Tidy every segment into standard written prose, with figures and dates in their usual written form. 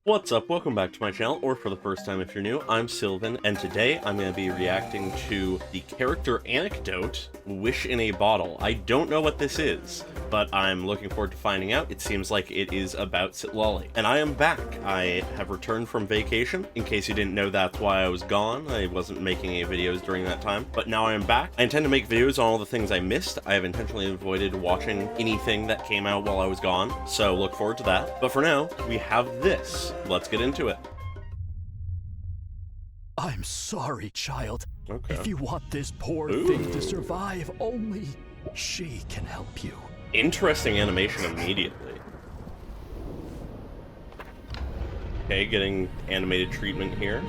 What's up? Welcome back to my channel, or for the first time if you're new, I'm Sylvan, and today I'm going to be reacting to the Character Anecdote, Wish in a Bottle. I don't know what this is, but I'm looking forward to finding out. It seems like it is about Citlali. And I am back. I have returned from vacation. In case you didn't know, that's why I was gone. I wasn't making any videos during that time, but now I am back. I intend to make videos on all the things I missed. I have intentionally avoided watching anything that came out while I was gone, so look forward to that. But for now, we have this. Let's get into it. I'm sorry, child. Okay. If you want this poor thing to survive, only she can help you. Interesting animation immediately. Okay, getting animated treatment here.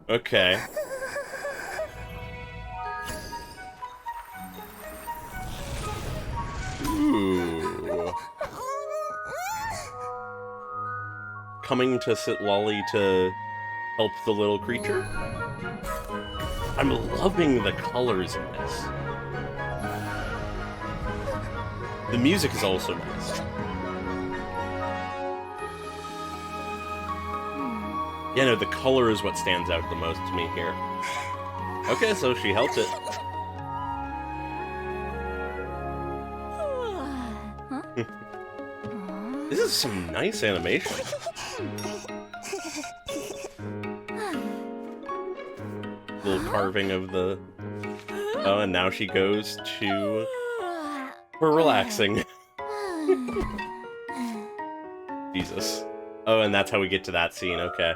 Okay. Ooh. Coming to Citlali to help the little creature? I'm loving the colors in this. The music is also nice. Yeah, no, the color is what stands out the most to me here. Okay, so she helped it. This is some nice animation. Little carving of the... Oh, and now she goes to... We're relaxing. Jesus. Oh, and that's how we get to that scene, okay.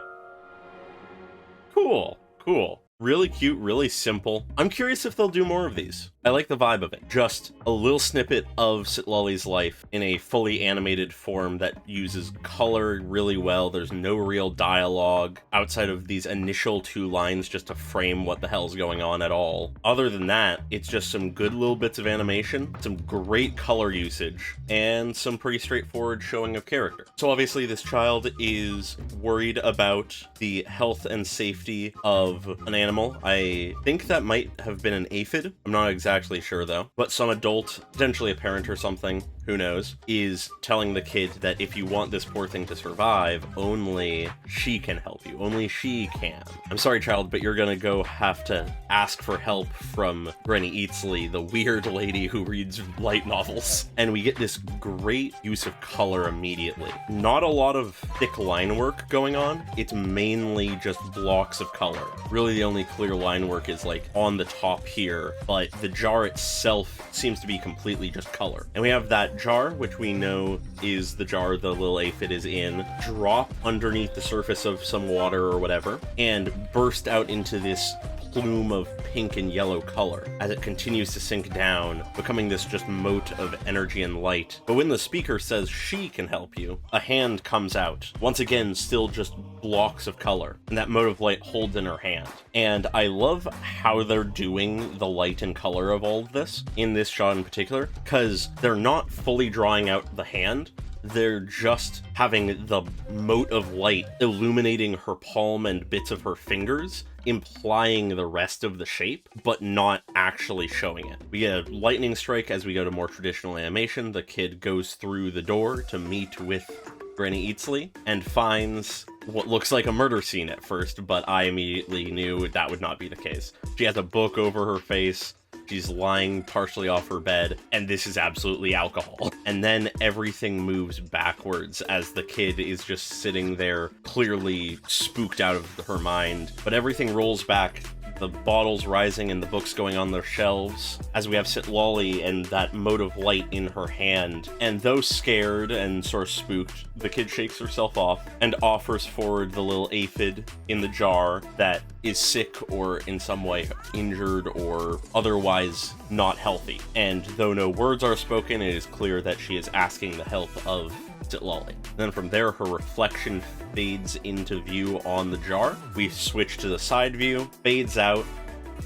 Cool, cool. Really cute, really simple. I'm curious if they'll do more of these. I like the vibe of it. Just a little snippet of Citlali's life in a fully animated form that uses color really well. There's no real dialogue outside of these initial 2 lines just to frame what the hell's going on at all. Other than that, it's just some good little bits of animation, some great color usage, and some pretty straightforward showing of character. So obviously this child is worried about the health and safety of an animal. I think that might have been an aphid. I'm not exactly sure though, but some adult, potentially a parent or something, who knows, is telling the kid that if you want this poor thing to survive, only she can help you. Only she can. I'm sorry, child, but you're gonna go have to ask for help from Granny Citlali, the weird lady who reads light novels. And we get this great use of color immediately. Not a lot of thick line work going on. It's mainly just blocks of color. Really, the only clear line work is like on the top here, but the jar itself seems to be completely just color. And we have that jar, which we know is the jar the little aphid is in, drop underneath the surface of some water or whatever, and burst out into this plume of pink and yellow color as it continues to sink down, becoming this just mote of energy and light. But when the speaker says she can help you, a hand comes out. Once again, still just blocks of color, and that mote of light holds in her hand. And I love how they're doing the light and color of all of this, in this shot in particular, because they're not fully drawing out the hand. They're just having the mote of light illuminating her palm and bits of her fingers, implying the rest of the shape, but not actually showing it. We get a lightning strike as we go to more traditional animation. The kid goes through the door to meet with Granny Citlali and finds what looks like a murder scene at first, but I immediately knew that would not be the case. She has a book over her face. She's lying partially off her bed, and this is absolutely alcohol. And then everything moves backwards as the kid is just sitting there, clearly spooked out of her mind. But everything rolls back, the bottles rising and the books going on their shelves, as we have Citlali and that mote of light in her hand. And though scared and sort of spooked, the kid shakes herself off and offers forward the little aphid in the jar that is sick or in some way injured or otherwise not healthy. And though no words are spoken, it is clear that she is asking the help of Citlali. Then from there, her reflection fades into view on the jar. We switch to the side view, fades out,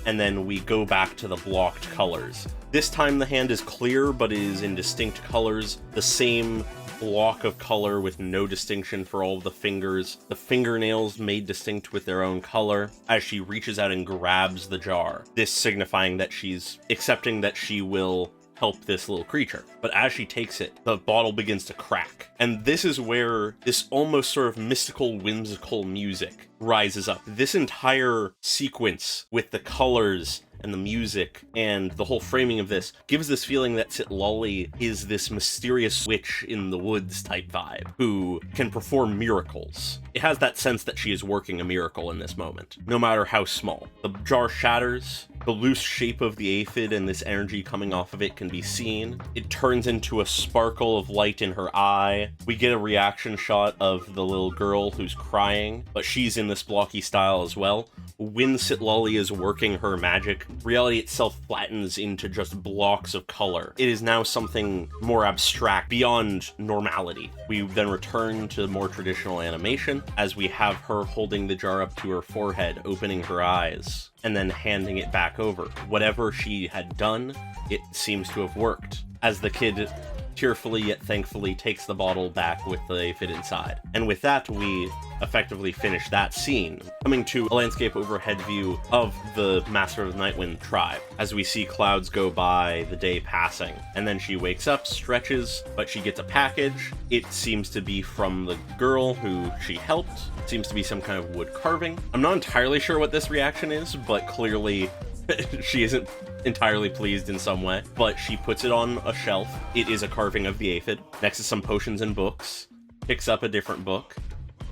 and then we go back to the blocked colors. This time the hand is clear, but is in distinct colors. The same block of color with no distinction for all of the fingers. The fingernails made distinct with their own color as she reaches out and grabs the jar. This signifying that she's accepting that she will help this little creature. But as she takes it, the bottle begins to crack. And this is where this almost sort of mystical, whimsical music rises up. This entire sequence with the colors and the music and the whole framing of this gives this feeling that Citlali is this mysterious witch in the woods type vibe who can perform miracles. It has that sense that she is working a miracle in this moment, no matter how small. The jar shatters, the loose shape of the aphid and this energy coming off of it can be seen. It turns into a sparkle of light in her eye. We get a reaction shot of the little girl who's crying, but she's in this blocky style as well. When Citlali is working her magic, reality itself flattens into just blocks of color. It is now something more abstract, beyond normality. We then return to more traditional animation as we have her holding the jar up to her forehead, opening her eyes, and then handing it back over. Whatever she had done, it seems to have worked, as the kid tearfully yet thankfully takes the bottle back with the aphid inside. And with that, we effectively finish that scene, coming to a landscape overhead view of the Master of the Nightwind tribe, as we see clouds go by, the day passing. And then she wakes up, stretches, but she gets a package. It seems to be from the girl who she helped. It seems to be some kind of wood carving. I'm not entirely sure what this reaction is, but clearly she isn't entirely pleased in some way, but she puts it on a shelf. It is a carving of the aphid next to some potions and books, picks up a different book,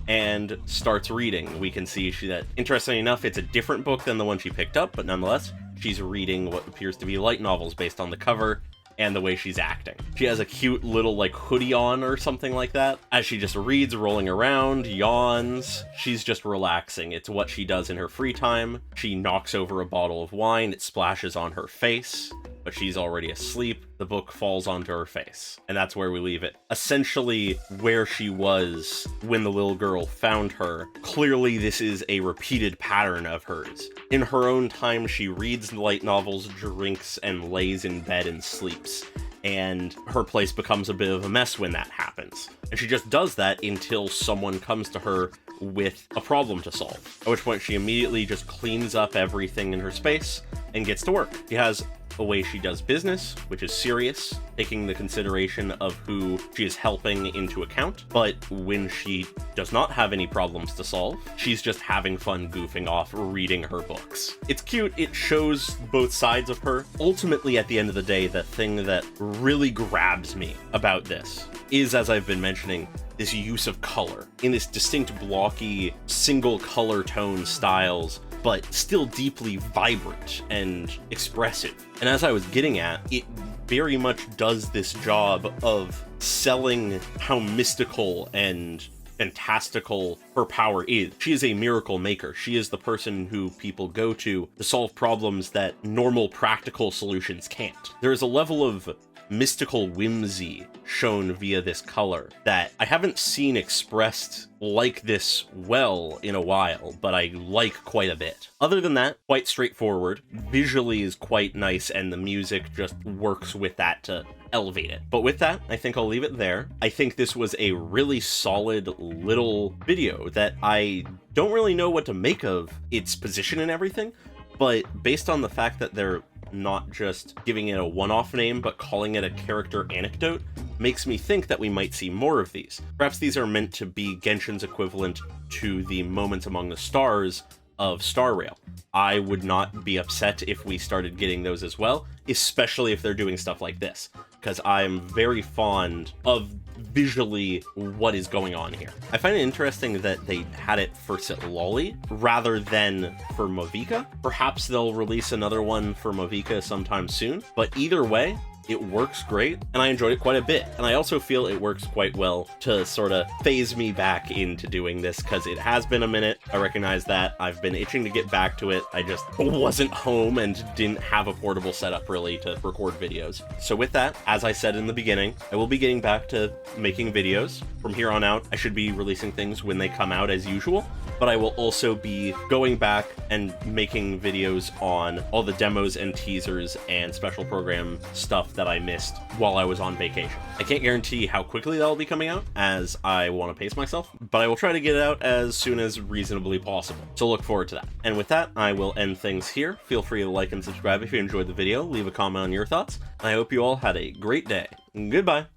and starts reading. We can see that, interestingly enough, it's a different book than the one she picked up, but nonetheless, she's reading what appears to be light novels based on the cover and the way she's acting. She has a cute little like hoodie on or something like that. As she just reads, rolling around, yawns. She's just relaxing. It's what she does in her free time. She knocks over a bottle of wine. It splashes on her face, but she's already asleep. The book falls onto her face, and that's where we leave it. Essentially, where she was when the little girl found her. Clearly, this is a repeated pattern of hers. In her own time, she reads light novels, drinks, and lays in bed and sleeps. And her place becomes a bit of a mess when that happens. And she just does that until someone comes to her with a problem to solve. At which point she immediately just cleans up everything in her space and gets to work. She has a way she does business, which is serious, taking the consideration of who she is helping into account. But when she does not have any problems to solve, she's just having fun goofing off, reading her books. It's cute, it shows both sides of her. Ultimately, at the end of the day, the thing that really grabs me about this is, as I've been mentioning, this use of color in this distinct blocky single color tone styles, but still deeply vibrant and expressive. And as I was getting at, it very much does this job of selling how mystical and fantastical her power is. She is a miracle maker. She is the person who people go to solve problems that normal practical solutions can't. There is a level of mystical whimsy shown via this color that I haven't seen expressed like this well in a while, but I like quite a bit. Other than that, quite straightforward. Visually is quite nice, and the music just works with that to elevate it. But with that, I think I'll leave it there. I think this was a really solid little video that I don't really know what to make of its position and everything, but based on the fact that they're not just giving it a one-off name, but calling it a character anecdote, makes me think that we might see more of these. Perhaps these are meant to be Genshin's equivalent to the Moments Among the Stars of Star Rail. I would not be upset if we started getting those as well, especially if they're doing stuff like this, because I'm very fond of visually what is going on here. I find it interesting that they had it for Citlali rather than for Mavica. Perhaps they'll release another one for Mavica sometime soon, but either way, it works great, and I enjoyed it quite a bit. And I also feel it works quite well to sort of phase me back into doing this, because it has been a minute. I recognize that. I've been itching to get back to it. I just wasn't home and didn't have a portable setup really to record videos. So with that, as I said in the beginning, I will be getting back to making videos. From here on out, I should be releasing things when they come out as usual, but I will also be going back and making videos on all the demos and teasers and special program stuff that I missed while I was on vacation. I can't guarantee how quickly that'll be coming out, as I want to pace myself, but I will try to get it out as soon as reasonably possible. So look forward to that. And with that, I will end things here. Feel free to like and subscribe if you enjoyed the video, leave a comment on your thoughts. I hope you all had a great day. Goodbye.